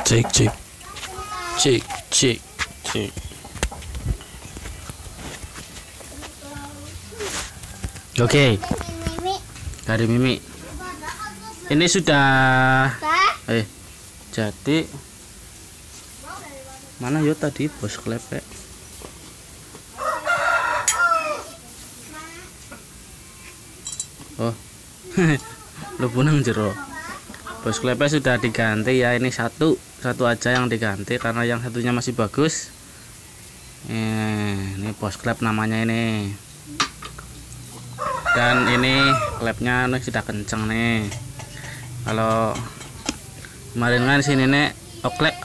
Cek cek cek cek cek. Oke, dari Mimi. Ini sudah jadi. Mana yo tadi bos klepek? Oh, lu punang jero. Bos klepek sudah diganti ya. Ini satu aja yang diganti karena yang satunya masih bagus. Ini bos klep namanya ini. Dan ini klepnya nih sudah kenceng nih. Kalau kemarin kan sini nih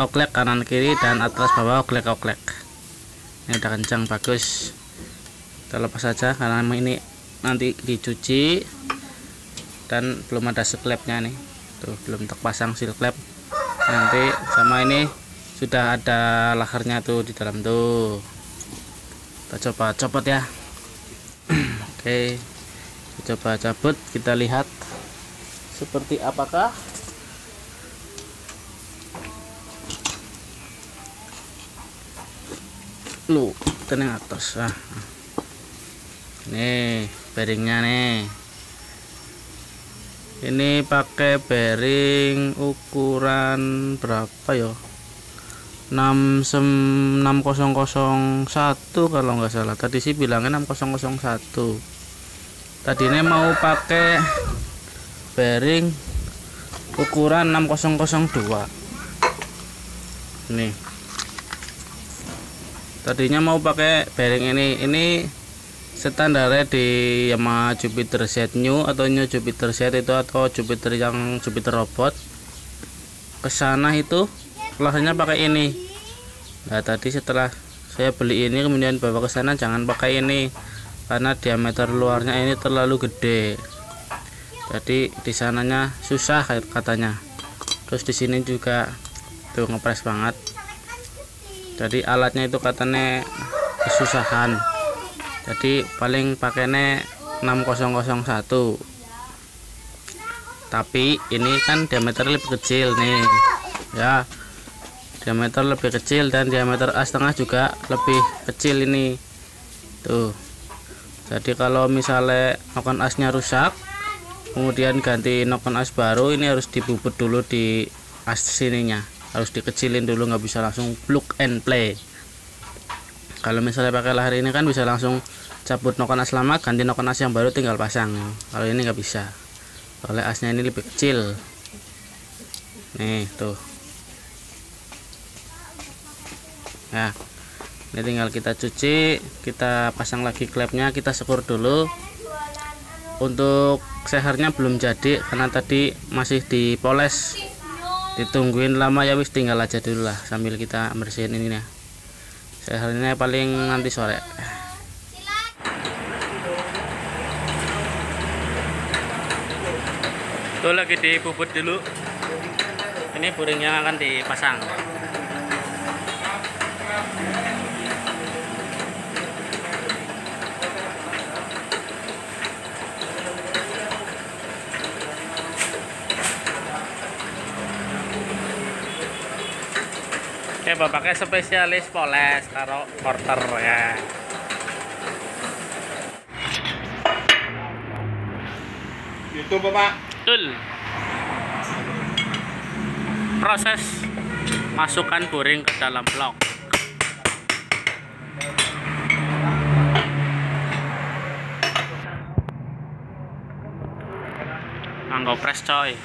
oklek kanan kiri dan atas bawah oklek. Ini udah kencang bagus. Kita lepas saja karena ini nanti dicuci dan belum ada seklepnya nih. Tuh belum terpasang seal klep. Nanti sama ini sudah ada laharnya tuh di dalam tuh. Kita coba copot ya. Oke, kita coba cabut, kita lihat seperti apakah. Lu tenang atas. Nih bearingnya nih. Ini pakai bearing ukuran berapa ya? 6001 kalau nggak salah. Tadi sih bilangnya 6001. Tadinya mau pakai bearing ukuran 6002. Nih. Tadinya mau pakai bearing ini standarnya di Yamaha Jupiter Z New atau New Jupiter Z itu, atau Jupiter yang Jupiter robot. Kesana itu lahannya pakai ini. Nah tadi setelah saya beli ini kemudian bawa ke sana, jangan pakai ini karena diameter luarnya ini terlalu gede. Jadi di sananya susah katanya. Terus di sini juga tuh ngepres banget. Jadi alatnya itu katanya kesusahan. Jadi paling pakainya 6001. Tapi ini kan diameter lebih kecil nih. Ya. Diameter lebih kecil dan diameter as tengah juga lebih kecil ini. Tuh. Jadi kalau misalnya noken asnya rusak, kemudian ganti noken as baru, ini harus dibubut dulu di as sininya. Harus dikecilin dulu, nggak bisa langsung plug and play. Kalau misalnya pakai lahar ini kan bisa langsung cabut noken as lama, ganti noken as yang baru, tinggal pasang. Kalau ini nggak bisa, oleh asnya ini lebih kecil. Nih tuh ya, ini tinggal kita cuci, kita pasang lagi klepnya, kita syukur dulu. Untuk sehernya belum jadi karena tadi masih dipoles, ditungguin lama ya, wis tinggal aja dulu lah sambil kita bersihin ini ya. Sehernya paling nanti sore. Itu lagi dibubut dulu. Ini buringnya akan dipasang. Oke, bapaknya spesialis poles karo porter ya. Itu Bapak. Betul. Proses masukkan boring ke dalam blok. Anggo press coy.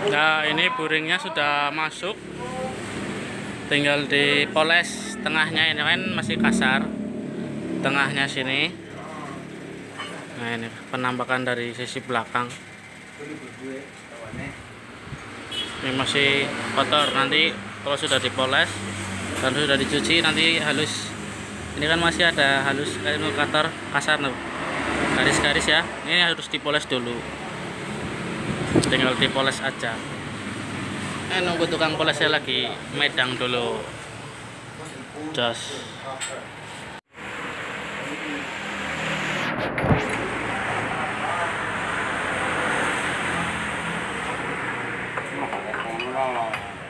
Nah ini boringnya sudah masuk, tinggal dipoles tengahnya. Ini kan masih kasar tengahnya sini. Nah ini penampakan dari sisi belakang, ini masih kotor. Nanti kalau sudah dipoles dan sudah dicuci nanti halus. Ini kan masih ada halus kayak kotor kasar loh, garis-garis ya. Ini harus dipoles dulu, tinggal dipoles aja. Nunggu tukang polesnya lagi medang dulu. Jos.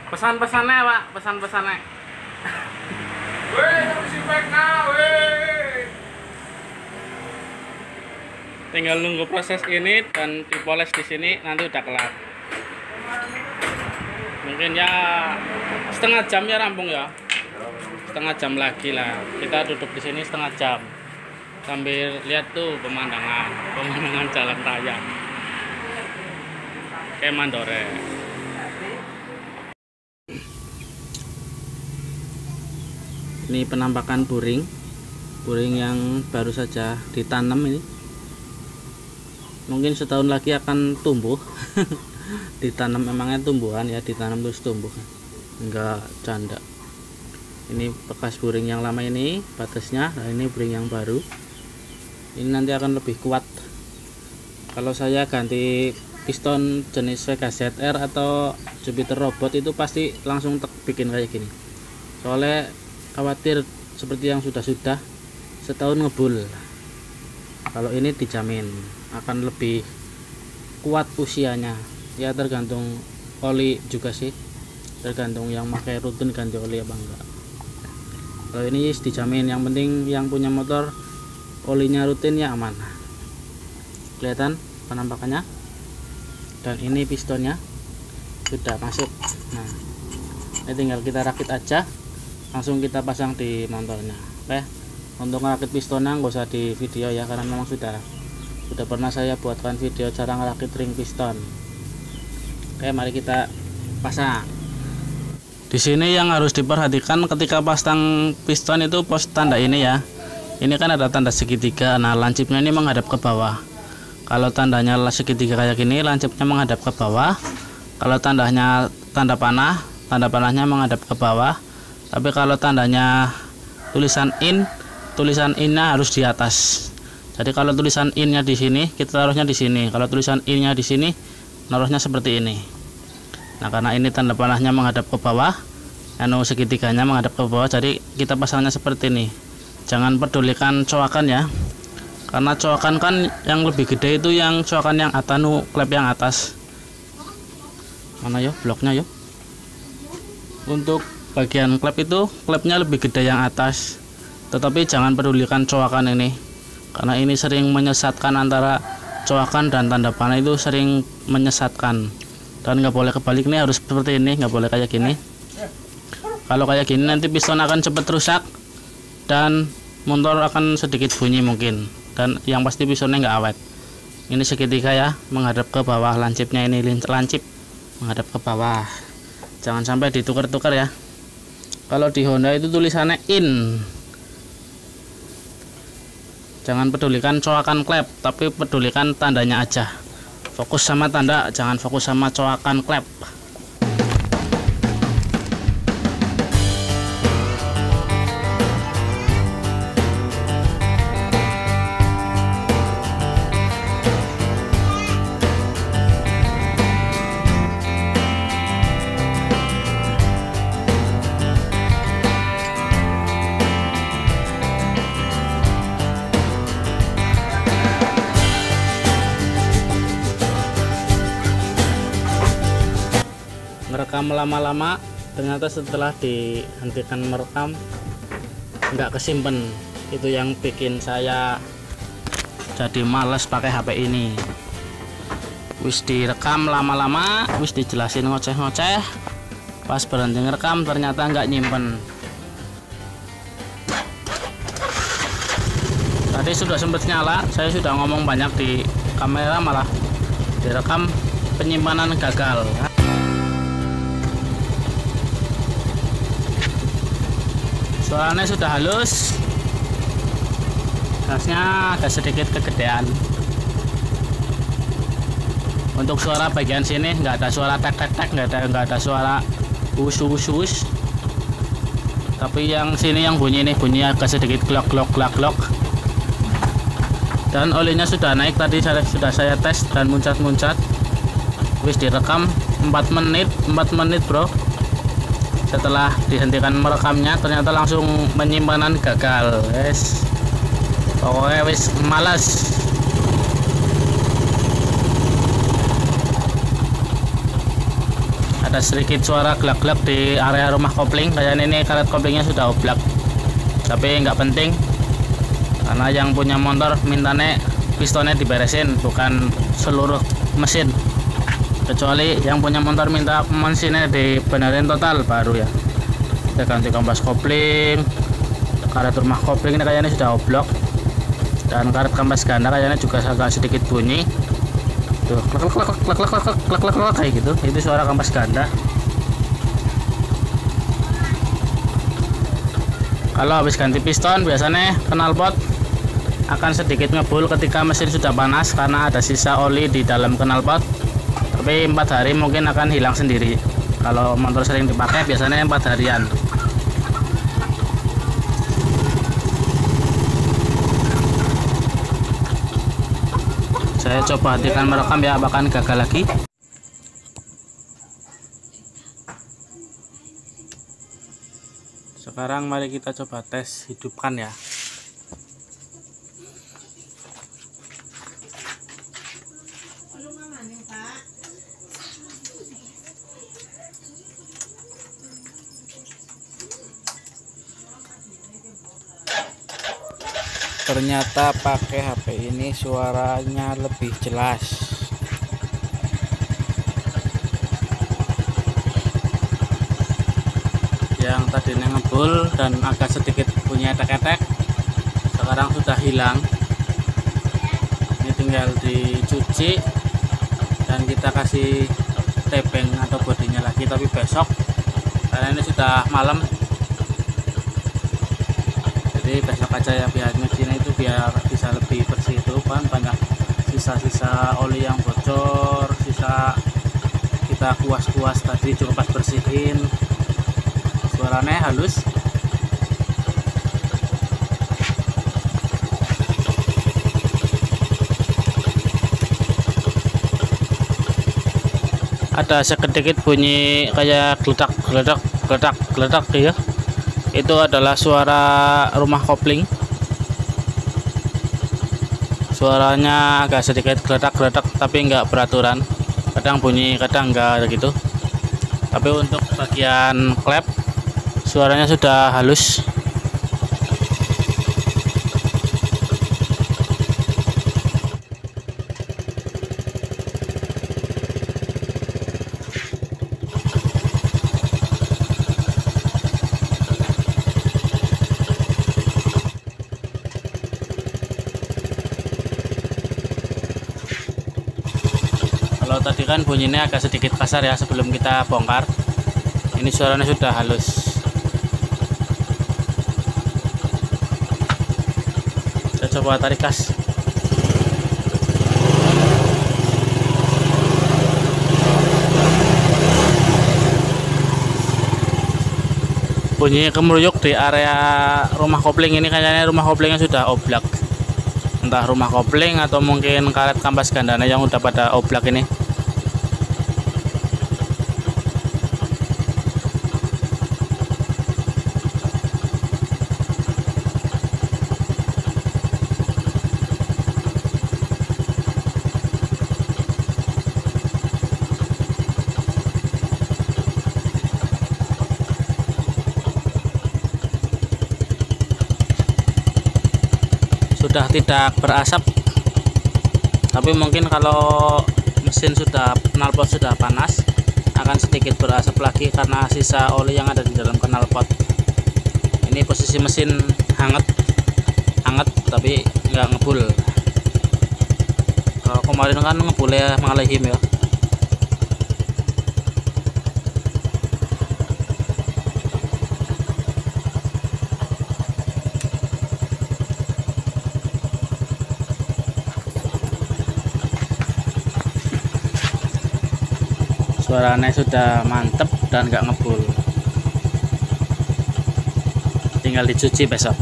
Pesan-pesannya Pak, pesan-pesannya. Tinggal nunggu proses ini dan dipoles di sini, nanti udah kelar. Mungkin ya setengah jam ya rampung ya. Setengah jam lagi lah. Kita duduk di sini setengah jam sambil lihat tuh pemandangan jalan raya. Kayak Mandore. Ini penampakan buring yang baru saja ditanam ini. Mungkin setahun lagi akan tumbuh. Ditanam memangnya tumbuhan ya, ditanam terus tumbuh, enggak canda. Ini bekas buring yang lama ini batasnya, nah ini buring yang baru. Ini nanti akan lebih kuat. Kalau saya ganti piston jenis Vega ZR atau Jupiter Robot itu pasti langsung bikin kayak gini. Soalnya khawatir seperti yang sudah setahun ngebul. Kalau ini dijamin akan lebih kuat usianya. Ya tergantung oli juga sih, tergantung yang pakai rutin ganti oli apa enggak. Kalau ini dijamin, yang penting yang punya motor olinya rutin ya aman. Kelihatan penampakannya. Dan ini pistonnya sudah masuk. Nah, ini tinggal kita rakit aja, langsung kita pasang di motornya. Oke, untuk ngerakit pistonnya nggak usah di video ya, karena memang sudah pernah saya buatkan video cara ngerakit ring piston. Oke, mari kita pasang. Di sini yang harus diperhatikan ketika pasang piston itu pos tanda ini ya. Ini kan ada tanda segitiga. Nah, lancipnya ini menghadap ke bawah. Kalau tandanya segitiga kayak gini, lancipnya menghadap ke bawah. Kalau tandanya tanda panahnya menghadap ke bawah. Tapi kalau tandanya tulisan in-nya harus di atas. Jadi kalau tulisan in-nya di sini, kita taruhnya di sini. Kalau tulisan in-nya di sini, naruhnya seperti ini. Nah, karena ini tanda panahnya menghadap ke bawah, segitiganya menghadap ke bawah, jadi kita pasangnya seperti ini. Jangan pedulikan coakan ya, karena coakan kan yang lebih gede itu yang coakan yang atas, klep yang atas. Mana yo bloknya yo? Untuk bagian klep itu, klepnya lebih gede yang atas. Tetapi jangan pedulikan coakan ini, karena ini sering menyesatkan antara coakan dan tanda panah, itu sering menyesatkan. Dan nggak boleh kebalik, nih harus seperti ini, nggak boleh kayak gini. Kalau kayak gini nanti piston akan cepat rusak dan motor akan sedikit bunyi mungkin, dan yang pasti pistonnya nggak awet. Ini segitiga ya, menghadap ke bawah, lancipnya ini lancip menghadap ke bawah, jangan sampai ditukar-tukar ya. Kalau di Honda itu tulisannya in. Jangan pedulikan coakan klep, tapi pedulikan tandanya aja. Fokus sama tanda, jangan fokus sama coakan klep. Merekam lama-lama, ternyata setelah dihentikan merekam nggak kesimpen. Itu yang bikin saya jadi males pakai HP ini. Wis direkam lama-lama, wis dijelasin ngoceh-ngoceh, pas berhenti ngerekam ternyata nggak nyimpen. Tadi sudah sempet nyala, saya sudah ngomong banyak di kamera, malah direkam penyimpanan gagal. Suaranya sudah halus, gasnya agak sedikit kegedean. Untuk suara bagian sini nggak ada suara tek-tek-tek, nggak ada suara us. Tapi yang sini yang bunyi nih, bunyi agak sedikit glok. Dan olinya sudah naik, tadi sudah saya tes dan muncat-muncat. Wis direkam 4 menit bro. Setelah dihentikan merekamnya ternyata langsung penyimpanan gagal. Pokoknya wis malas. Ada sedikit suara glak-glak di area rumah kopling. Kayaknya ini karet koplingnya sudah oblak, tapi nggak penting karena yang punya motor mintanya pistonnya diberesin, bukan seluruh mesin. Kecuali yang punya motor minta mesinnya dibenerin total baru ya. Kita ganti kampas kopling. Karet rumah kopling ini kayaknya sudah oblak, dan karet kampas ganda kayaknya juga agak sedikit bunyi. Tuh, klek kayak gitu. Itu suara kampas ganda. Kalau habis ganti piston biasanya knalpot akan sedikit ngebul ketika mesin sudah panas karena ada sisa oli di dalam knalpot. Tapi 4 hari mungkin akan hilang sendiri. Kalau motor sering dipakai biasanya 4 harian. Saya coba hentikan merekam ya, bahkan gagal lagi. Sekarang mari kita coba tes hidupkan ya. Ternyata pakai HP ini suaranya lebih jelas. Yang tadinya ngebul dan agak sedikit punya etek-etek sekarang sudah hilang. Ini tinggal dicuci dan kita kasih tebeng atau bodinya lagi, tapi besok karena ini sudah malam. Jadi besok aja ya, biar mesinnya itu biar bisa lebih bersih. Itu kan banyak sisa-sisa oli yang bocor, sisa kita kuas-kuas tadi coba pas bersihin. Suaranya halus. Ada sedikit bunyi kayak geledak ya. Itu adalah suara rumah kopling. Suaranya agak sedikit geledak tapi enggak beraturan. Kadang bunyi, kadang enggak gitu. Tapi untuk bagian klep suaranya sudah halus. Kalau tadi kan bunyinya agak sedikit kasar ya sebelum kita bongkar. Ini suaranya sudah halus. Kita coba tarik gas. Bunyi kemeruyuk di area rumah kopling ini, kayaknya rumah koplingnya sudah oblak. Entah rumah kopling atau mungkin karet kampas gandanya yang udah pada oblak ini. Sudah tidak berasap, tapi mungkin kalau mesin sudah knalpot sudah panas akan sedikit berasap lagi karena sisa oli yang ada di dalam knalpot. Ini posisi mesin hangat tapi nggak ngebul. Kalau kemarin kan ngebul ya mengalihim ya. Suaranya sudah mantep dan nggak ngebul. Tinggal dicuci besok.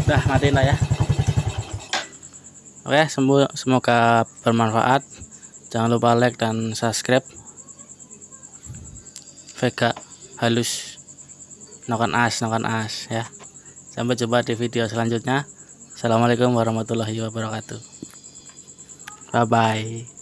Udah, matiin lah ya. Oke, semoga bermanfaat. Jangan lupa like dan subscribe. Vega halus, noken as ya. Sampai jumpa di video selanjutnya. Assalamualaikum warahmatullahi wabarakatuh. Bye bye.